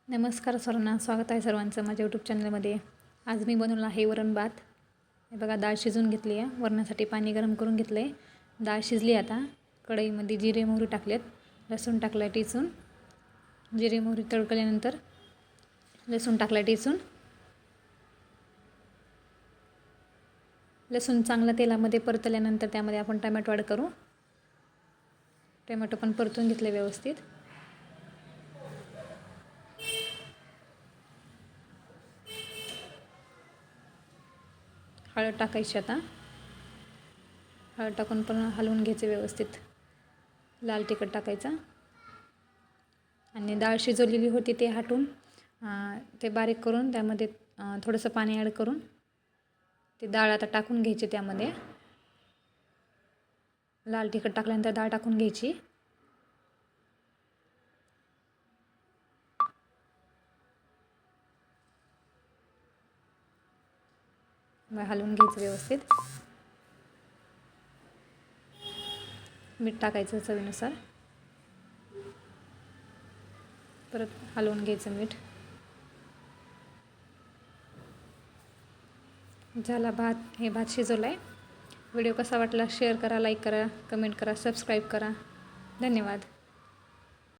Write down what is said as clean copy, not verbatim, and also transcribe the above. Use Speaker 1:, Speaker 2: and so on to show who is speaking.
Speaker 1: नमस्कार सर्वांना, स्वागत आहे सर्वांचं माझ्या यूट्यूब चॅनलमध्ये. आज मी बनवलं आहे वरण भात. हे बघा, डाळ शिजवून घेतली आहे. वरणासाठी पाणी गरम करून घेतलं आहे. डाळ शिजली. आता कढईमध्ये जिरे मोहरी टाकलेत, लसूण टाकला टिचून. जिरे मोहरी तडकल्यानंतर लसूण टाकला टिचून. लसूण चांगलं तेलामध्ये परतल्यानंतर त्यामध्ये आपण टमॅटो ॲड करू. टमॅटो पण परतून घेतले व्यवस्थित. हळद टाकायची. आता हळद टाकून पण हलवून घ्यायचे व्यवस्थित. लाल तिखट टाकायचा आणि डाळ शिजवलेली होती ते हटून ते बारीक करून त्यामध्ये थोडंसं पाणी ॲड करून ती डाळ आता टाकून घ्यायची. त्यामध्ये लाल तिखट टाकल्यानंतर डाळ टाकून घ्यायची. हलवून घ्यायचं व्यवस्थित. मीठ टाकायचं चवीनुसार. परत हलवून घ्यायचं मीठ. झाला भात. हे भात शिजवलं आहे. व्हिडिओ कसा वाटला शेअर करा, लाईक करा, कमेंट करा, सबस्क्राईब करा. धन्यवाद.